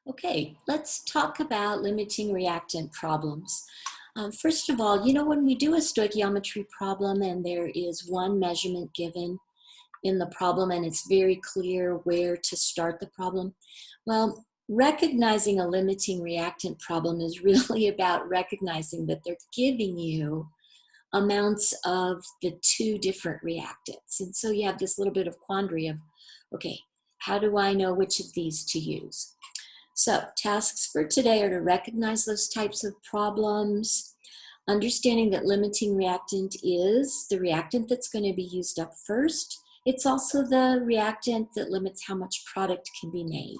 Okay, let's talk about limiting reactant problems. First of all, when we do a stoichiometry problem and there is one measurement given in the problem and it's very clear where to start the problem, well, recognizing a limiting reactant problem is really about recognizing that they're giving you amounts of the two different reactants. And so you have this little bit of quandary of, okay, how do I know which of these to use? So tasks for today are to recognize those types of problems, understanding that limiting reactant is the reactant that's going to be used up first. It's also the reactant that limits how much product can be made.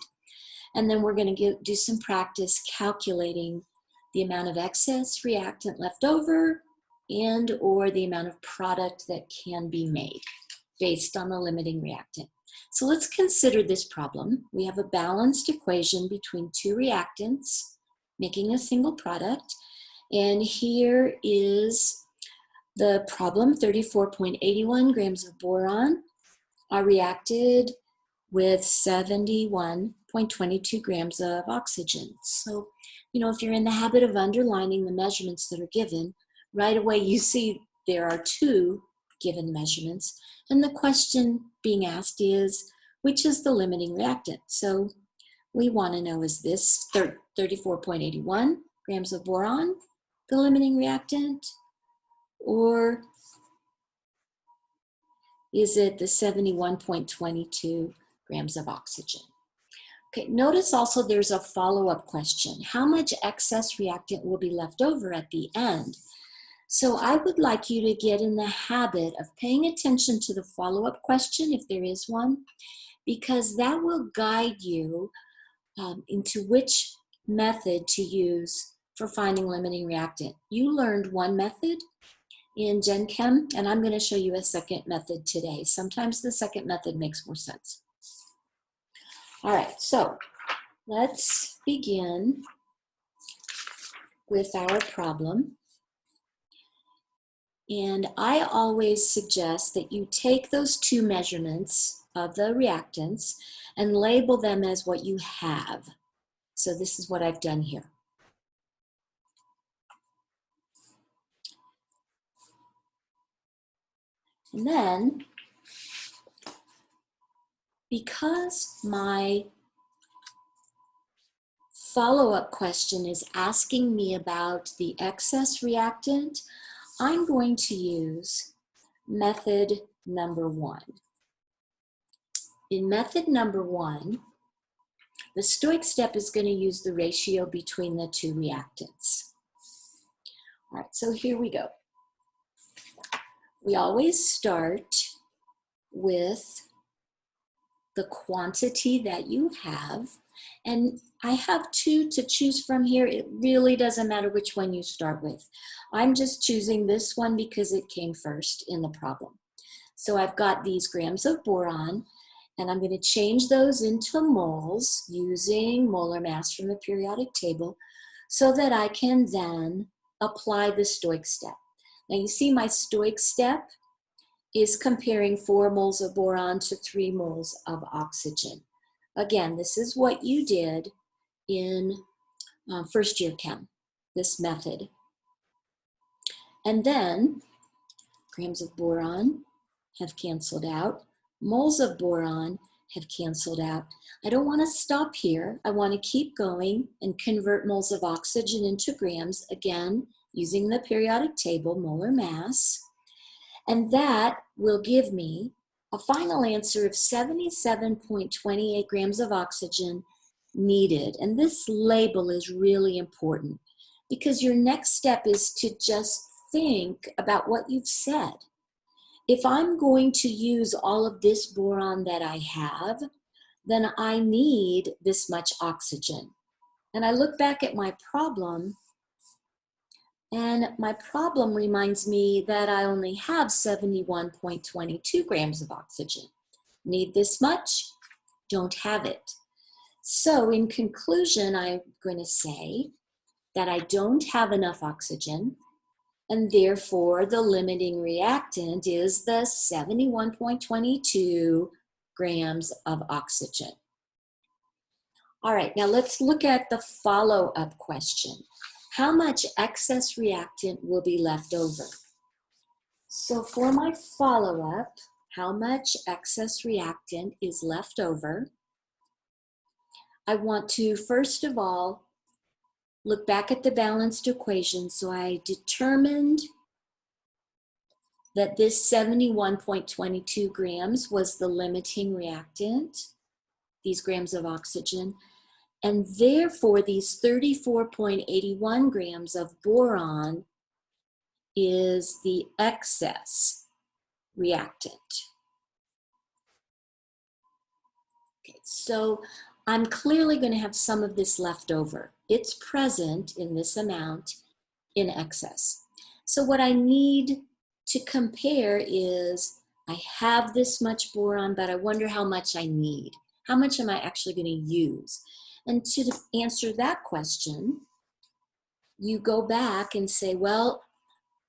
And then we're going to do some practice calculating the amount of excess reactant left over and or the amount of product that can be made based on the limiting reactant. So let's consider this problem. We have a balanced equation between two reactants making a single product. And here is the problem. 34.81 grams of boron are reacted with 71.22 grams of oxygen. So, if you're in the habit of underlining the measurements that are given, right away you see there are two given measurements. And the question being asked is, which is the limiting reactant? So we want to know, is this 34.81 grams of boron the limiting reactant? Or is it the 71.22 grams of oxygen? Okay, notice also there's a follow-up question. How much excess reactant will be left over at the end? So I would like you to get in the habit of paying attention to the follow-up question, if there is one, because that will guide you into which method to use for finding limiting reactant. You learned one method in Gen Chem, and I'm going to show you a second method today. Sometimes the second method makes more sense. All right, so let's begin with our problem. And I always suggest that you take those two measurements of the reactants and label them as what you have. So this is what I've done here. And then, because my follow-up question is asking me about the excess reactant, I'm going to use method number one. In method number one, the stoic step is going to use the ratio between the two reactants. All right, so here we go. We always start with the quantity that you have, and I have two to choose from here. It really doesn't matter which one you start with. I'm just choosing this one because it came first in the problem. So I've got these grams of boron, and I'm going to change those into moles using molar mass from the periodic table so that I can then apply the stoic step. Now you see my stoic step is comparing 4 moles of boron to 3 moles of oxygen. Again, this is what you did in first year chem, this method. And then grams of boron have canceled out. Moles of boron have canceled out. I don't want to stop here. I want to keep going and convert moles of oxygen into grams, again, using the periodic table, molar mass. And that will give me a final answer of 77.28 grams of oxygen needed. And this label is really important because your next step is to just think about what you've said. If I'm going to use all of this boron that I have, then I need this much oxygen. And I look back at my problem, and my problem reminds me that I only have 71.22 grams of oxygen. Need this much? Don't have it. So in conclusion, I'm going to say that I don't have enough oxygen, and therefore the limiting reactant is the 71.22 grams of oxygen. All right, now let's look at the follow-up question. How much excess reactant will be left over? So for my follow-up, how much excess reactant is left over? I want to, first of all, look back at the balanced equation. So I determined that this 71.22 grams was the limiting reactant, these grams of oxygen, and therefore these 34.81 grams of boron is the excess reactant. Okay, so I'm clearly going to have some of this left over. It's present in this amount in excess. So what I need to compare is I have this much boron, but I wonder how much I need. How much am I actually going to use? And to answer that question, you go back and say, well,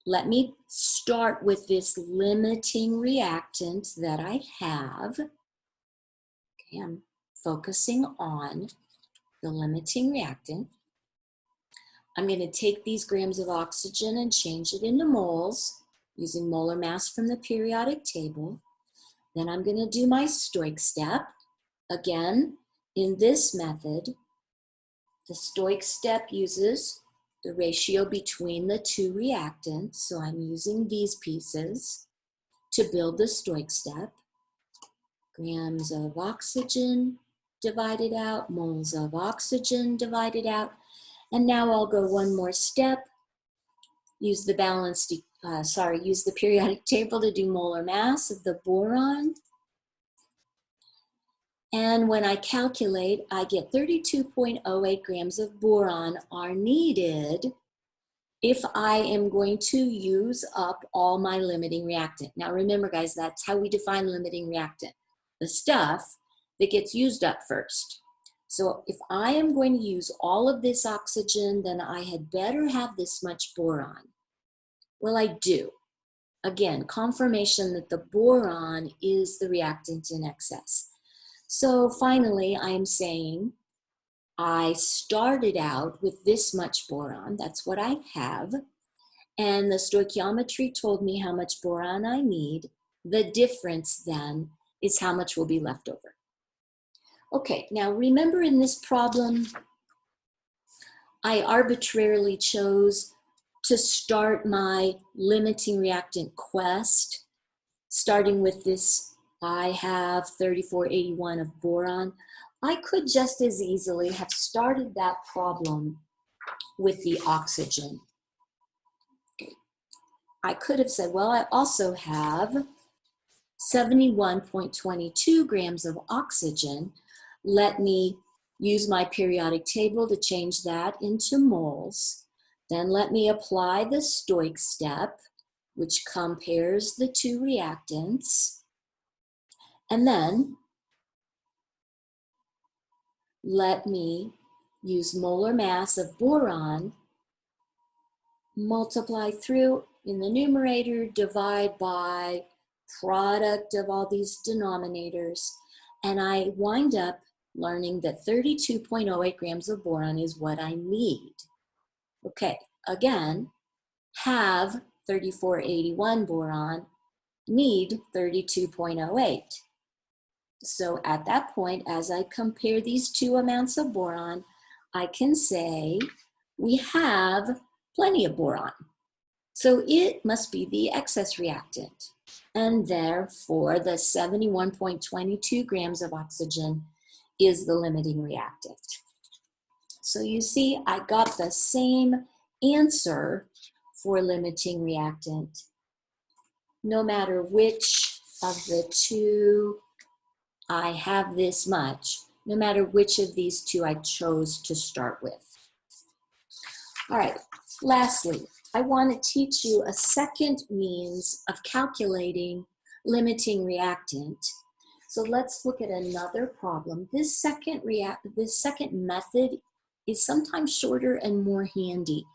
let me start with this limiting reactant that I have. Okay, I'm focusing on the limiting reactant. I'm going to take these grams of oxygen and change it into moles using molar mass from the periodic table. Then I'm going to do my stoich step. Again, in this method, the stoich step uses the ratio between the two reactants. So I'm using these pieces to build the stoich step. Grams of oxygen divided out, moles of oxygen divided out. And now I'll go one more step, use the use the periodic table to do molar mass of the boron. And when I calculate, I get 32.08 grams of boron are needed if I am going to use up all my limiting reactant. Now remember guys, that's how we define limiting reactant. The stuff that gets used up first. So if I am going to use all of this oxygen, then I had better have this much boron. Well, I do. Again, confirmation that the boron is the reactant in excess. So finally, I'm saying I started out with this much boron. That's what I have. And the stoichiometry told me how much boron I need. The difference then is how much will be left over. Okay, now remember in this problem, I arbitrarily chose to start my limiting reactant quest, starting with this, I have 3481 of boron. I could just as easily have started that problem with the oxygen. Okay. I could have said, well, I also have 71.22 grams of oxygen. Let me use my periodic table to change that into moles. Then let me apply the stoich step, which compares the two reactants. And then let me use molar mass of boron, multiply through in the numerator, divide by product of all these denominators, and I wind up learning that 32.08 grams of boron is what I need. Okay, again, have 3481 boron, need 32.08. So at that point, as I compare these two amounts of boron, I can say we have plenty of boron. So it must be the excess reactant. And therefore, the 71.22 grams of oxygen is the limiting reactant. So you see, I got the same answer for limiting reactant, no matter which of the two I have this much, no matter which of these two I chose to start with. All right, lastly, I want to teach you a second means of calculating limiting reactant. So let's look at another problem. This second method is sometimes shorter and more handy.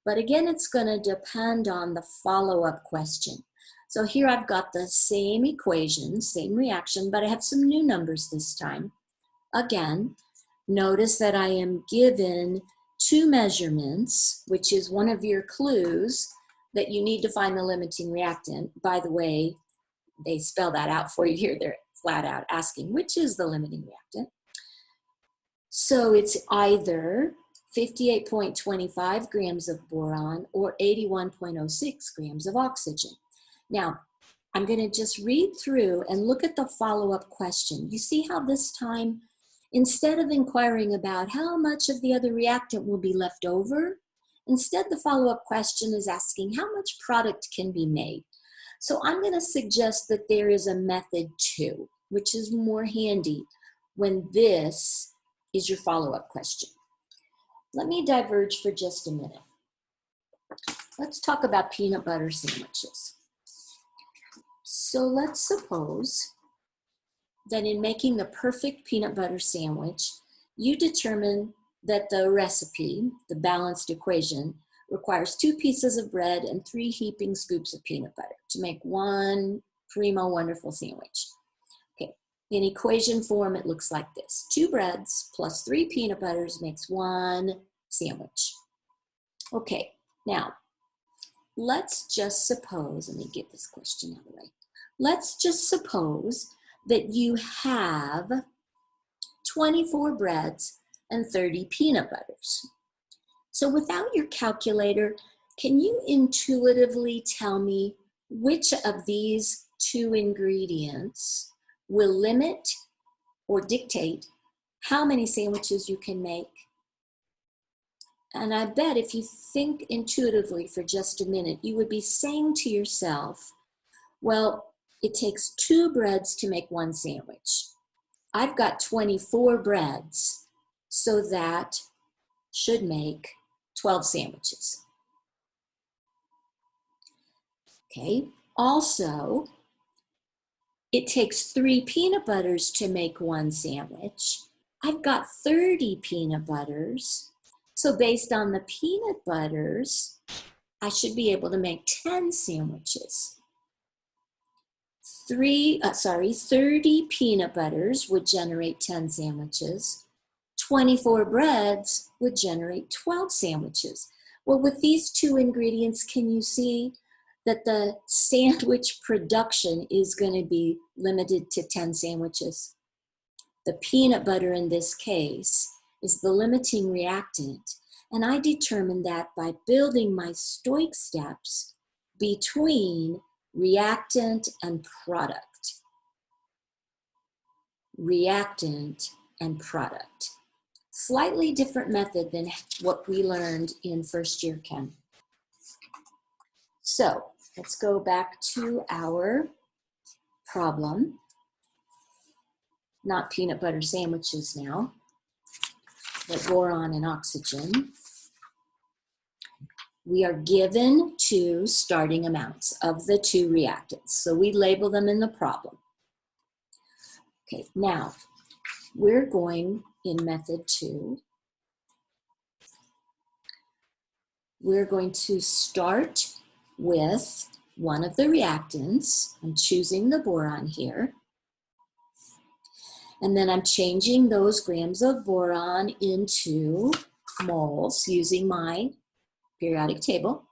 But again, it's going to depend on the follow-up question. So here I've got the same equation, same reaction, but I have some new numbers this time. Again, Notice that I am given two measurements, which is one of your clues that you need to find the limiting reactant. By the way, they spell that out for you here. They're flat out asking, which is the limiting reactant? So it's either 58.25 grams of boron or 81.06 grams of oxygen. Now, I'm going to just read through and look at the follow-up question. You see how this time, instead of inquiring about how much of the other reactant will be left over, instead the follow-up question is asking how much product can be made. So I'm going to suggest that there is a method 2, which is more handy when this is your follow-up question. Let me diverge for just a minute. Let's talk about peanut butter sandwiches. So let's suppose that in making the perfect peanut butter sandwich, you determine that the recipe, the balanced equation, requires 2 pieces of bread and 3 heaping scoops of peanut butter to make one primo wonderful sandwich. Okay, in equation form, it looks like this. 2 breads plus 3 peanut butters makes 1 sandwich. Okay, now, let's just suppose, let me get this question out of the way. Let's just suppose that you have 24 breads and 30 peanut butters. So without your calculator, can you intuitively tell me which of these 2 ingredients will limit or dictate how many sandwiches you can make? And I bet if you think intuitively for just a minute, you would be saying to yourself, well, it takes 2 breads to make 1 sandwich. I've got 24 breads, so that should make 12 sandwiches. Okay, also, it takes 3 peanut butters to make 1 sandwich. I've got 30 peanut butters, so based on the peanut butters, I should be able to make 10 sandwiches. 30 peanut butters would generate 10 sandwiches. 24 breads would generate 12 sandwiches. Well, with these 2 ingredients, can you see that the sandwich production is going to be limited to 10 sandwiches? The peanut butter in this case is the limiting reactant, and I determined that by building my stoich steps between reactant and product. Reactant and product. Slightly different method than what we learned in first year chem. So let's go back to our problem. Not peanut butter sandwiches now, but boron and oxygen. We are given 2 starting amounts of the 2 reactants. So we label them in the problem. Okay, now we're going in method 2. We're going to start with one of the reactants. I'm choosing the boron here. And then I'm changing those grams of boron into moles using my periodic table.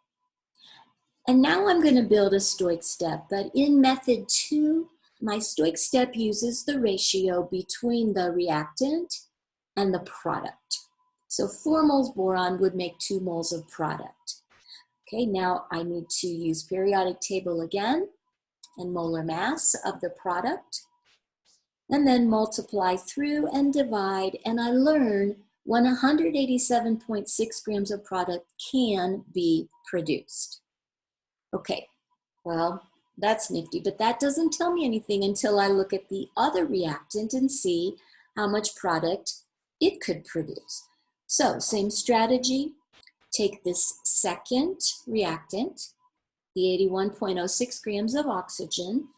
And now I'm going to build a stoich step, but in method 2, my stoich step uses the ratio between the reactant and the product. So 4 moles boron would make 2 moles of product. Okay, now I need to use periodic table again and molar mass of the product, and then multiply through and divide, and I learn when 187.6 grams of product can be produced. Okay, well, that's nifty, but that doesn't tell me anything until I look at the other reactant and see how much product it could produce. So, same strategy. Take this second reactant, the 81.06 grams of oxygen,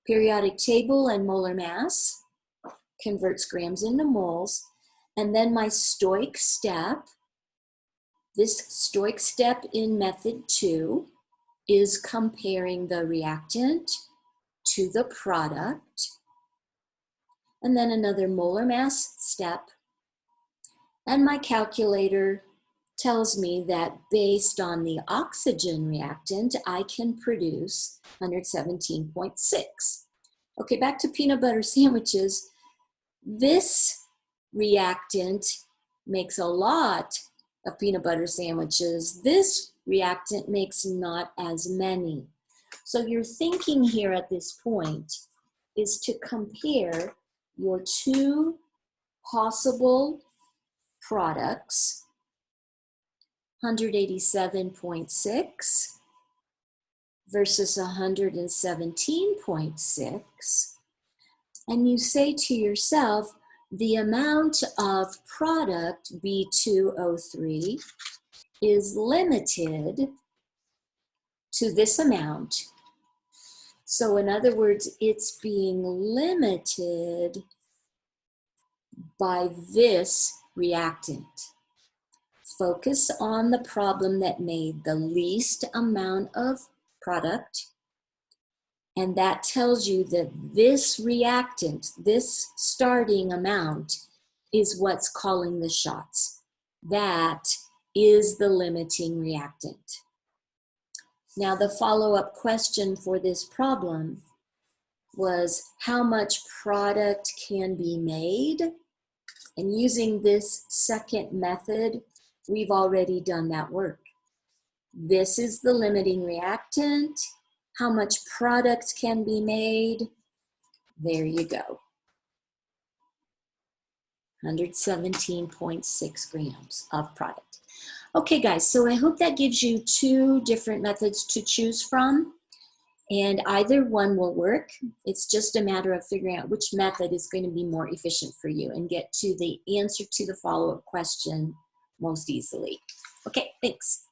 periodic table and molar mass, converts grams into moles, and then my stoich step. This stoich step in method 2 is comparing the reactant to the product, and then another molar mass step And my calculator tells me that based on the oxygen reactant, I can produce 117.6. Okay, back to peanut butter sandwiches. This reactant makes a lot of peanut butter sandwiches. This reactant makes not as many. So your thinking here at this point is to compare your two possible products, 187.6 versus 117.6, and you say to yourself, the amount of product B2O3 is limited to this amount. So in other words, it's being limited by this reactant. Focus on the problem that made the least amount of product, and that tells you that this reactant, this starting amount, is what's calling the shots. That is the limiting reactant. Now, the follow-up question for this problem was how much product can be made? And using this second method, we've already done that work. This is the limiting reactant. How much product can be made? There you go. 117.6 grams of product. Okay, guys, so I hope that gives you two different methods to choose from, and either one will work. It's just a matter of figuring out which method is going to be more efficient for you and get to the answer to the follow-up question most easily. Okay, thanks.